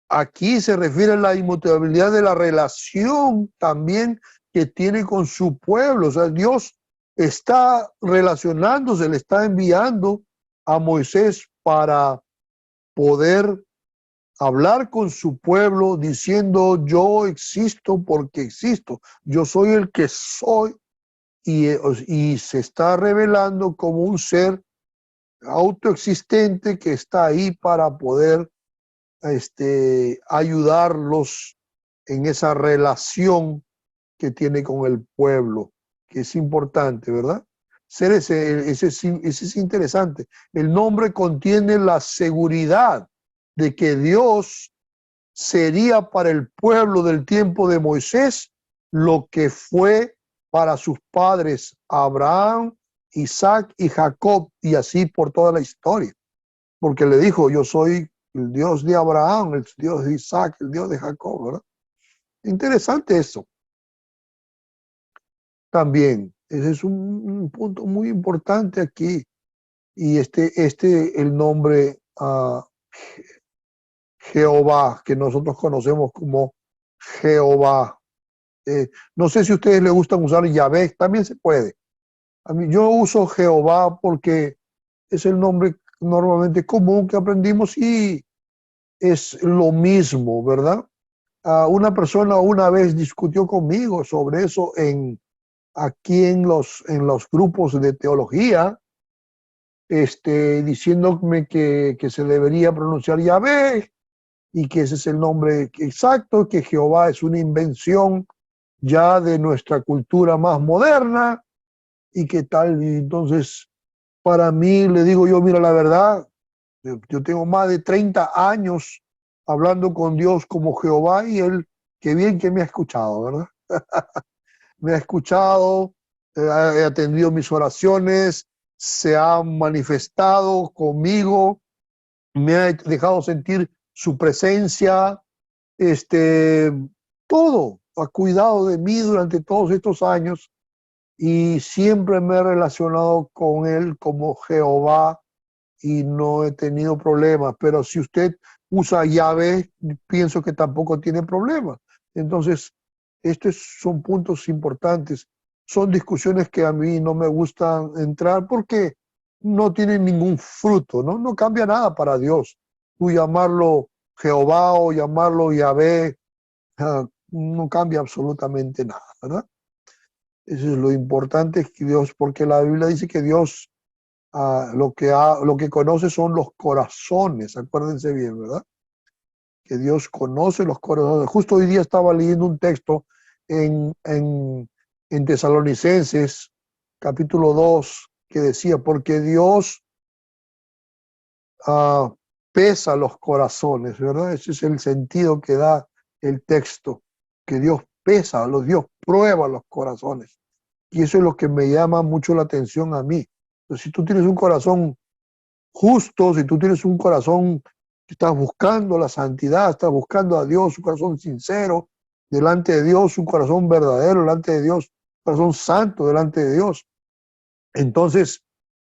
aquí se refiere a la inmutabilidad de la relación también que tiene con su pueblo. O sea, Dios está relacionándose, le está enviando a Moisés para poder hablar con su pueblo diciendo yo existo porque existo, yo soy el que soy y se está revelando como un ser autoexistente que está ahí para poder ayudarlos en esa relación que tiene con el pueblo, que es importante, ¿verdad? Ese es interesante. El nombre contiene la seguridad de que Dios sería para el pueblo del tiempo de Moisés lo que fue para sus padres Abraham, Isaac y Jacob, y así por toda la historia. Porque le dijo, yo soy el Dios de Abraham, el Dios de Isaac, el Dios de Jacob, ¿verdad? Interesante eso. También, ese es un punto muy importante aquí. Y el nombre Jehová, que nosotros conocemos como Jehová. No sé si a ustedes les gustan usar Yahvé, también se puede. A mí, yo uso Jehová porque es el nombre normalmente común que aprendimos y es lo mismo, ¿verdad? Una persona una vez discutió conmigo sobre eso aquí en los grupos de teología, diciéndome que se debería pronunciar Yahvé y que ese es el nombre exacto, que Jehová es una invención ya de nuestra cultura más moderna y que tal. Y entonces, para mí, le digo yo, mira, la verdad, yo tengo más de 30 años hablando con Dios como Jehová y Él, qué bien que me ha escuchado, ¿verdad? Me ha escuchado, ha atendido mis oraciones, se ha manifestado conmigo, me ha dejado sentir su presencia, todo, ha cuidado de mí durante todos estos años y siempre me he relacionado con Él como Jehová y no he tenido problemas. Pero si usted usa Yahvé, pienso que tampoco tiene problemas. Entonces, estos son puntos importantes. Son discusiones que a mí no me gustan entrar porque no tienen ningún fruto, ¿no? No cambia nada para Dios. Tú llamarlo Jehová o llamarlo Yahvé, no cambia absolutamente nada, ¿verdad? Eso es lo importante, es que Dios, porque la Biblia dice que Dios lo que conoce son los corazones, acuérdense bien, ¿verdad? Que Dios conoce los corazones. Justo hoy día estaba leyendo un texto en Tesalonicenses, capítulo 2, que decía, porque Dios uh, pesa los corazones, ¿verdad? Ese es el sentido que da el texto, que Dios pesa, Dios prueba los corazones. Y eso es lo que me llama mucho la atención a mí. Entonces, si tú tienes un corazón justo, si tú tienes un corazón que estás buscando la santidad, estás buscando a Dios, un corazón sincero delante de Dios, un corazón verdadero delante de Dios, un corazón santo delante de Dios, entonces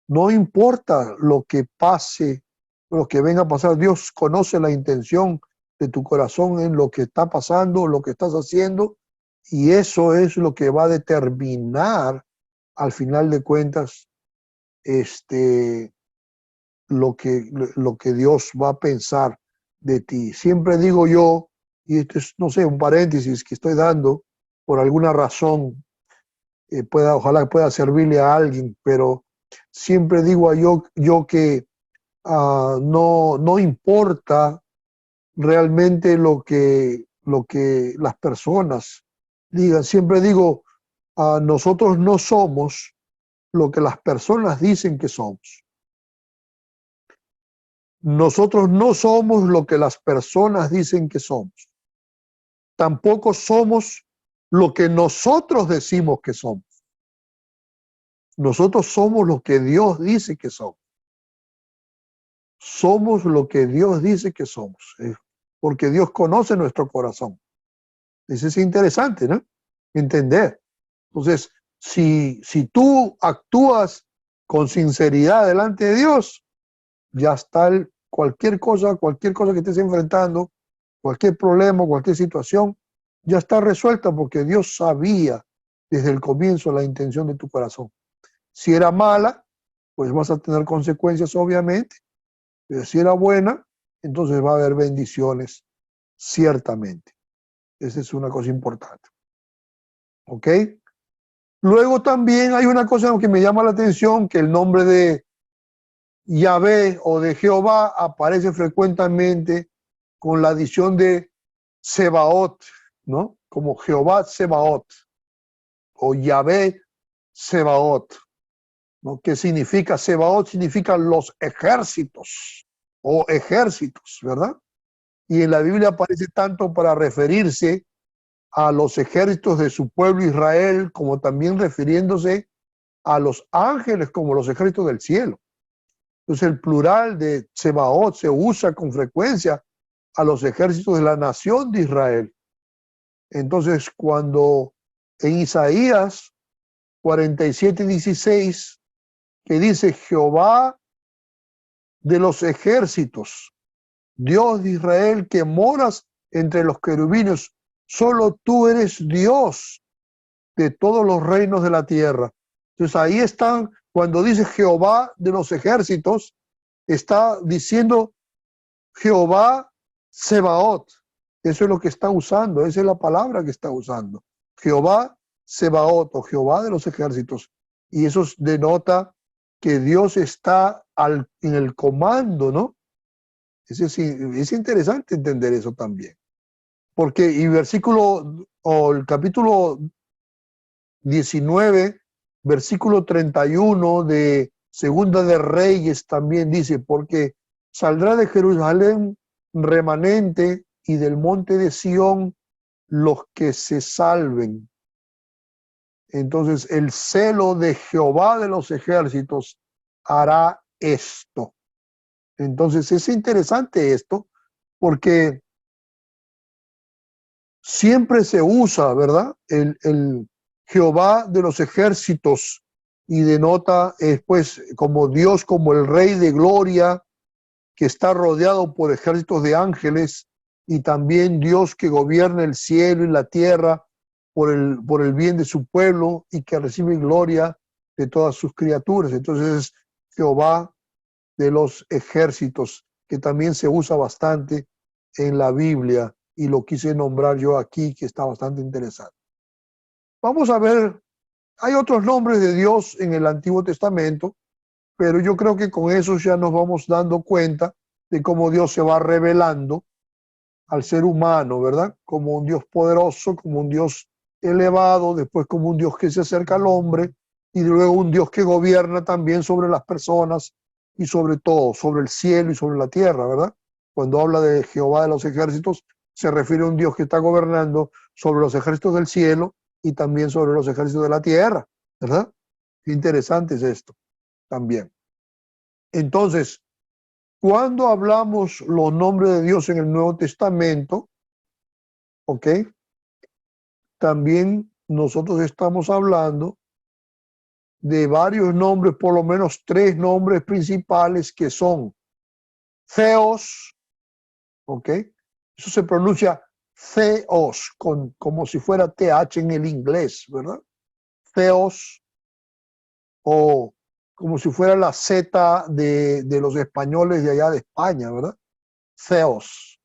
no importa lo que pase, lo que venga a pasar, Dios conoce la intención de tu corazón en lo que está pasando, lo que estás haciendo, y eso es lo que va a determinar al final de cuentas lo que Dios va a pensar de ti. Siempre digo yo, y esto es, no sé, un paréntesis que estoy dando, por alguna razón, ojalá pueda servirle a alguien, pero siempre digo yo que no importa realmente lo que las personas digan. Siempre digo, nosotros no somos lo que las personas dicen que somos. Nosotros no somos lo que las personas dicen que somos. Tampoco somos lo que nosotros decimos que somos. Nosotros somos lo que Dios dice que somos. Somos lo que Dios dice que somos, porque Dios conoce nuestro corazón. Eso es interesante, ¿no? Entender. Entonces, si tú actúas con sinceridad delante de Dios, ya está cualquier cosa que estés enfrentando, cualquier problema, cualquier situación, ya está resuelta porque Dios sabía desde el comienzo la intención de tu corazón. Si era mala, pues vas a tener consecuencias, obviamente, pero si era buena, entonces va a haber bendiciones, ciertamente. Esa es una cosa importante. ¿Ok? Luego también hay una cosa que me llama la atención, que el nombre de Yahvé o de Jehová aparece frecuentemente con la adición de Sebaot, ¿no? Como Jehová Sebaot o Yahvé Sebaot, ¿no? ¿Qué significa? Sebaot significa los ejércitos o ejércitos, ¿verdad? Y en la Biblia aparece tanto para referirse a los ejércitos de su pueblo Israel, como también refiriéndose a los ángeles como los ejércitos del cielo. Entonces el plural de Tsebaot se usa con frecuencia a los ejércitos de la nación de Israel. Entonces cuando en Isaías 47:16, que dice Jehová de los ejércitos, Dios de Israel, que moras entre los querubines, solo tú eres Dios de todos los reinos de la tierra. Entonces ahí están, cuando dice Jehová de los ejércitos, está diciendo Jehová Sebaot. Eso es lo que está usando, esa es la palabra que está usando. Jehová Sebaot o Jehová de los ejércitos. Y eso denota que Dios está en el comando, ¿no? Es interesante entender eso también. Porque y el capítulo 19, versículo 31 de Segunda de Reyes también dice, porque saldrá de Jerusalén remanente y del monte de Sión los que se salven. Entonces el celo de Jehová de los ejércitos hará esto. Entonces es interesante esto porque siempre se usa, ¿verdad? El Jehová de los ejércitos y denota pues como Dios, como el Rey de Gloria, que está rodeado por ejércitos de ángeles, y también Dios que gobierna el cielo y la tierra por el bien de su pueblo y que recibe gloria de todas sus criaturas. Entonces es Jehová de los ejércitos, que también se usa bastante en la Biblia, y lo quise nombrar yo aquí, que está bastante interesante. Vamos a ver, hay otros nombres de Dios en el Antiguo Testamento, pero yo creo que con eso ya nos vamos dando cuenta de cómo Dios se va revelando al ser humano, ¿verdad? Como un Dios poderoso, como un Dios elevado, después como un Dios que se acerca al hombre, y luego un Dios que gobierna también sobre las personas y sobre todo, sobre el cielo y sobre la tierra, ¿verdad? Cuando habla de Jehová de los ejércitos, se refiere a un Dios que está gobernando sobre los ejércitos del cielo y también sobre los ejércitos de la tierra, ¿verdad? Qué interesante es esto también. Entonces, cuando hablamos los nombres de Dios en el Nuevo Testamento, ¿ok? También nosotros estamos hablando de varios nombres, por lo menos 3 nombres principales que son Theos, ¿ok? Eso se pronuncia Theos, como si fuera TH en el inglés, ¿verdad? Theos, o como si fuera la Z de los españoles de allá de España, ¿verdad? Theos.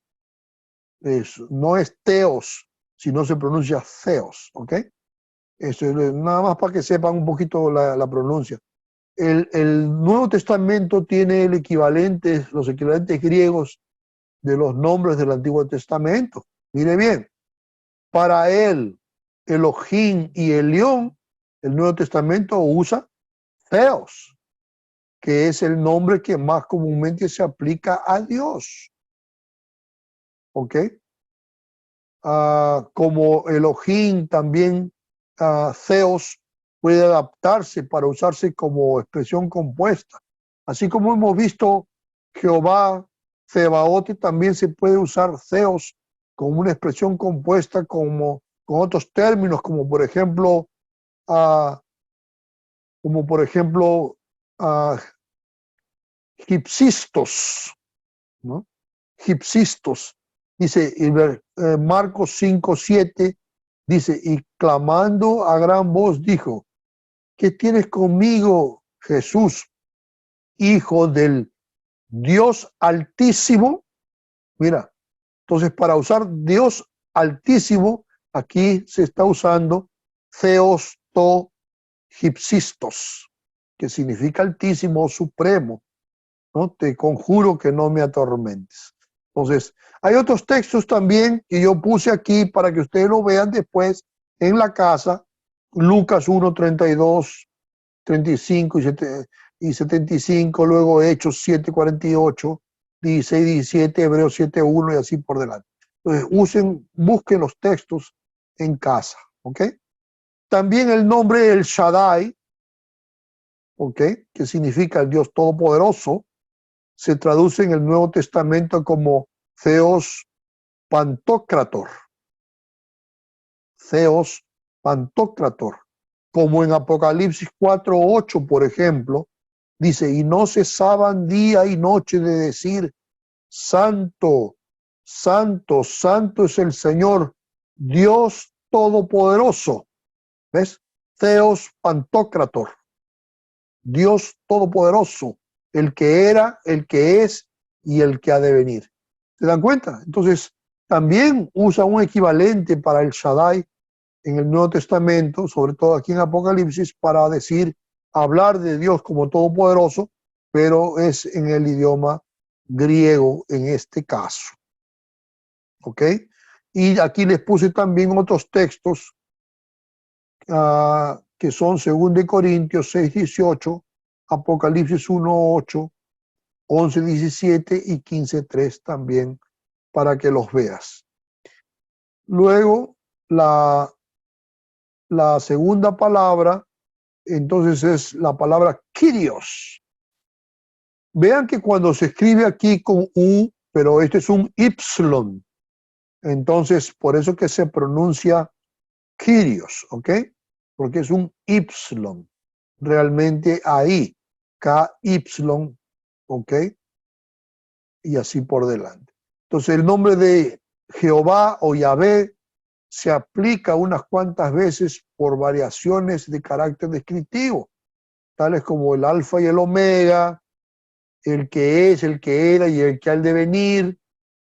No es Teos, sino se pronuncia Theos, ¿ok? Eso es nada más para que sepan un poquito la pronuncia. El Nuevo Testamento tiene los equivalentes griegos de los nombres del Antiguo Testamento. Mire bien, para él, Elohim y Elión, el Nuevo Testamento usa Theos, que es el nombre que más comúnmente se aplica a Dios. ¿Ok? Como Elohim también, Theos puede adaptarse para usarse como expresión compuesta. Así como hemos visto Jehová, Tsebaot, también se puede usar Theos como una expresión compuesta con otros términos, como por ejemplo, Gipsistos, ¿no? Gipsistos. Dice Marcos 5:7, dice, y clamando a gran voz dijo, ¿qué tienes conmigo, Jesús, hijo del Dios Altísimo? Mira, entonces para usar Dios Altísimo, aquí se está usando Theos to Gipsistos, que significa Altísimo o Supremo, ¿no? Te conjuro que no me atormentes. Entonces, hay otros textos también que yo puse aquí para que ustedes lo vean después en la casa. Lucas 1, 32, 35 y 75, luego Hechos 7, 48, 16, 17, Hebreos 7, 1 y así por delante. Entonces, busquen los textos en casa, ¿ok? También el nombre El Shaddai, ¿ok? Que significa el Dios Todopoderoso, se traduce en el Nuevo Testamento como Theos Pantocrator. Theos Pantocrator. Como en Apocalipsis 4:8, por ejemplo, dice, y no cesaban día y noche de decir, Santo, Santo, Santo es el Señor, Dios Todopoderoso. ¿Ves? Theos Pantocrator. Dios Todopoderoso, el que era, el que es y el que ha de venir. ¿Se dan cuenta? Entonces, también usa un equivalente para el Shaddai en el Nuevo Testamento, sobre todo aquí en Apocalipsis, para decir, hablar de Dios como Todopoderoso, pero es en el idioma griego en este caso. ¿Ok? Y aquí les puse también otros textos que son 2 Corintios 6:18, Apocalipsis 1:8, 11:17 y 15:3 también, para que los veas. Luego, la segunda palabra, entonces es la palabra Kyrios. Vean que cuando se escribe aquí con U, pero este es un Y, entonces por eso que se pronuncia Kyrios, ¿ok? Porque es un Y, realmente ahí, KY, ¿ok? Y así por delante. Entonces el nombre de Jehová o Yahvé se aplica unas cuantas veces por variaciones de carácter descriptivo, tales como el alfa y el omega, el que es, el que era y el que ha de venir,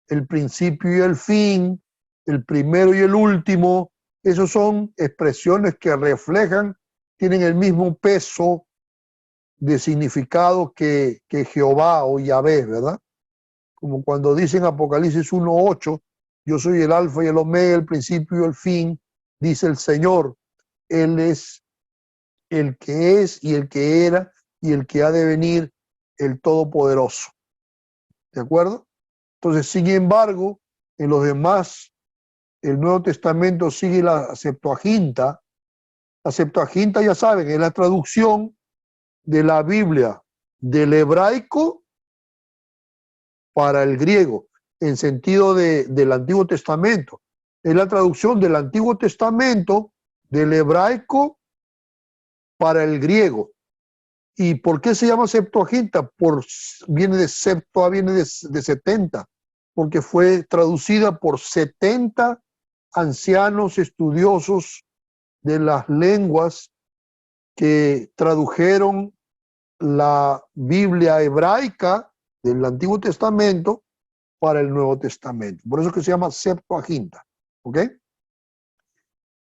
el principio y el fin, el primero y el último. Esos son expresiones que reflejan, tienen el mismo peso de significado que Jehová o Yahvé, ¿verdad? Como cuando dicen Apocalipsis 1:8, yo soy el alfa y el omega, el principio y el fin, dice el Señor. Él es el que es y el que era y el que ha de venir, el Todopoderoso. ¿De acuerdo? Entonces, sin embargo, en los demás, el Nuevo Testamento sigue la Septuaginta. La Septuaginta, ya saben, es la traducción de la Biblia del hebraico para el griego, en sentido del Antiguo Testamento. Es la traducción del Antiguo Testamento del hebraico para el griego. ¿Y por qué se llama Septuaginta? Viene de Septua, viene de 70, porque fue traducida por 70 ancianos estudiosos de las lenguas que tradujeron la Biblia hebraica del Antiguo Testamento para el Nuevo Testamento. Por eso que se llama Septuaginta, ¿ok?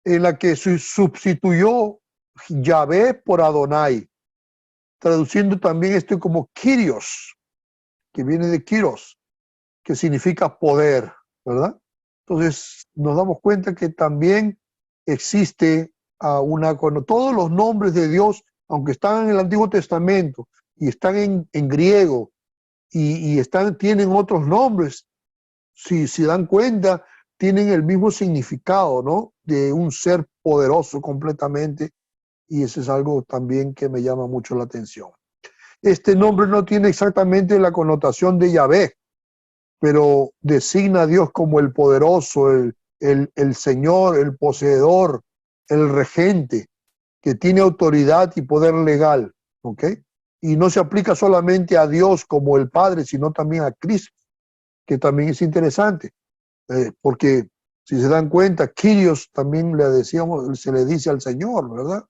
En la que se sustituyó Yahvé por Adonai, traduciendo también esto como Kyrios, que viene de Kyros, que significa poder, ¿verdad? Entonces nos damos cuenta que también existe todos los nombres de Dios, aunque están en el Antiguo Testamento y están en griego y tienen otros nombres, si se dan cuenta, tienen el mismo significado, ¿no? De un ser poderoso completamente, y eso es algo también que me llama mucho la atención. Este nombre no tiene exactamente la connotación de Yahvé, pero designa a Dios como el poderoso, el Señor, el poseedor, el regente, que tiene autoridad y poder legal, ¿ok? Y no se aplica solamente a Dios como el Padre, sino también a Cristo, que también es interesante, porque si se dan cuenta, Kyrios también se le dice al Señor, ¿verdad?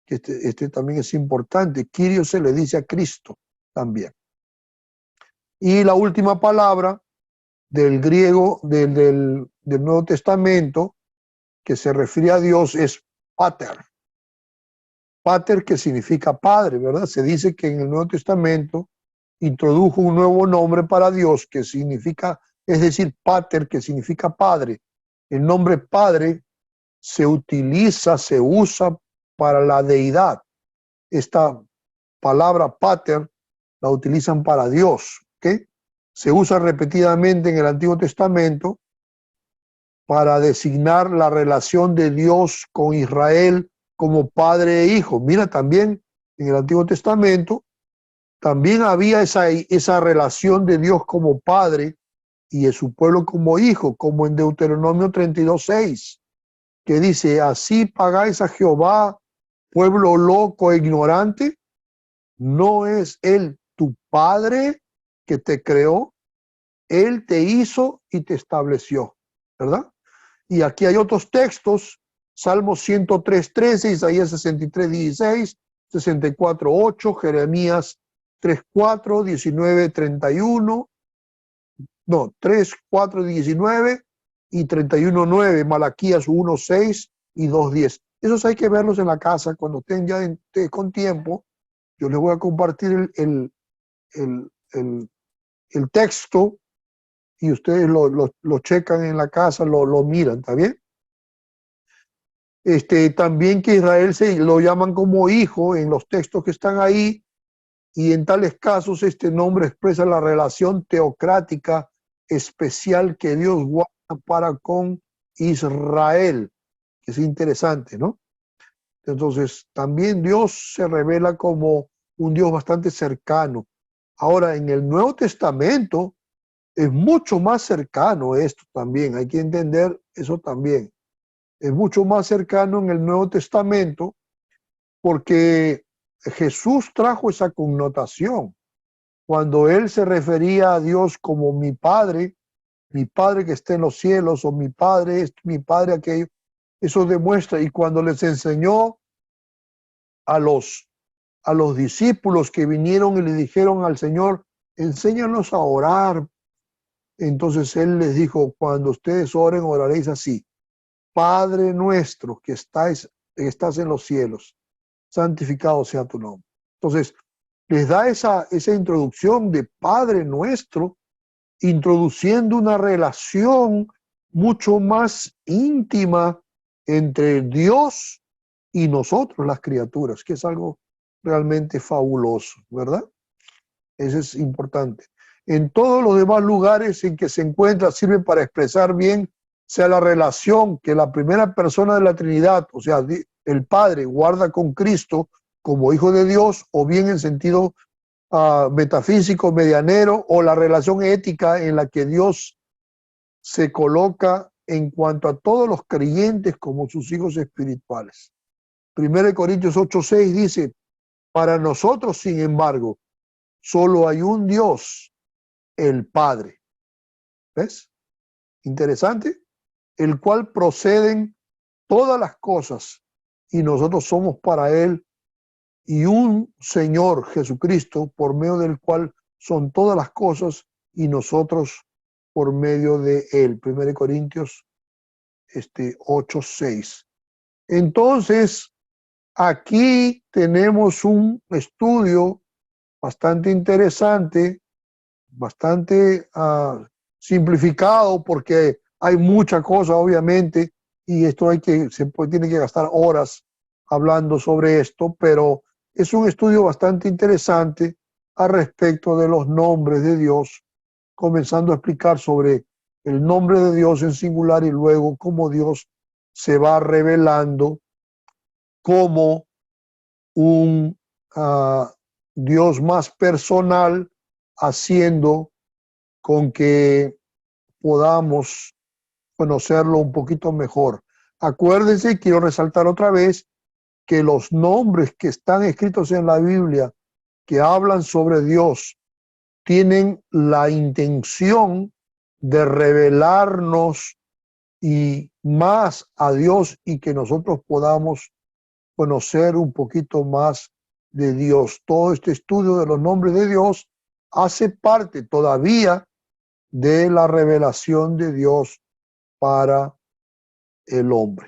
Que este también es importante. Kyrios se le dice a Cristo también. Y la última palabra del griego del Nuevo Testamento que se refiere a Dios es pater. Pater, que significa padre, ¿verdad? Se dice que en el Nuevo Testamento introdujo un nuevo nombre para Dios que significa, es decir, pater, que significa padre. El nombre padre se usa para la deidad. Esta palabra pater la utilizan para Dios, ¿ok? Se usa repetidamente en el Antiguo Testamento para designar la relación de Dios con Israel como padre e hijo. Mira, también en el Antiguo Testamento también había esa relación de Dios como padre y de su pueblo como hijo, como en Deuteronomio 32:6, que dice: así pagáis a Jehová, pueblo loco e ignorante. ¿No es él tu padre que te creó? Él te hizo y te estableció, ¿verdad? Y aquí hay otros textos: Salmos 103:13, Isaías 63:16, 64:8, Jeremías 3:4, 19:31, no, 3:4-19 y 31:9, Malaquías 1:6 y 2:10. Esos hay que verlos en la casa cuando estén ya con tiempo. Yo les voy a compartir el texto y ustedes lo checan en la casa, lo miran, ¿está bien? También que Israel se lo llaman como hijo en los textos que están ahí, y en tales casos este nombre expresa la relación teocrática especial que Dios guarda para con Israel, que es interesante, ¿no? Entonces, también Dios se revela como un Dios bastante cercano. Ahora, en el Nuevo Testamento es mucho más cercano esto también, hay que entender eso también. Es mucho más cercano en el Nuevo Testamento porque Jesús trajo esa connotación. Cuando él se refería a Dios como mi Padre que está en los cielos, o mi Padre esto, mi Padre aquello, eso demuestra. Y cuando les enseñó a los discípulos que vinieron y le dijeron al Señor: enséñanos a orar. Entonces él les dijo: cuando ustedes oren, oraréis así: Padre nuestro que estás en los cielos, santificado sea tu nombre. Entonces, les da esa introducción de Padre nuestro, introduciendo una relación mucho más íntima entre Dios y nosotros, las criaturas, que es algo realmente fabuloso, ¿verdad? Eso es importante. En todos los demás lugares en que se encuentra sirve para expresar bien sea la relación que la primera persona de la Trinidad, o sea, el Padre, guarda con Cristo como Hijo de Dios, o bien en sentido metafísico, medianero, o la relación ética en la que Dios se coloca en cuanto a todos los creyentes como sus hijos espirituales. 1 Corintios 8:6 dice: para nosotros, sin embargo, solo hay un Dios, el Padre. ¿Ves? Interesante. El cual proceden todas las cosas, y nosotros somos para Él, y un Señor Jesucristo, por medio del cual son todas las cosas, y nosotros por medio de Él. 1 Corintios 8:6. Entonces, aquí tenemos un estudio bastante interesante, bastante simplificado, porque hay mucha cosa, obviamente, y esto tiene que gastar horas hablando sobre esto, pero es un estudio bastante interesante al respecto de los nombres de Dios, comenzando a explicar sobre el nombre de Dios en singular y luego cómo Dios se va revelando como un Dios más personal, haciendo con que podamos conocerlo un poquito mejor. Acuérdense, quiero resaltar otra vez, que los nombres que están escritos en la Biblia, que hablan sobre Dios, tienen la intención de revelarnos y más a Dios, y que nosotros podamos conocer un poquito más de Dios. Todo este estudio de los nombres de Dios hace parte todavía de la revelación de Dios para el hombre.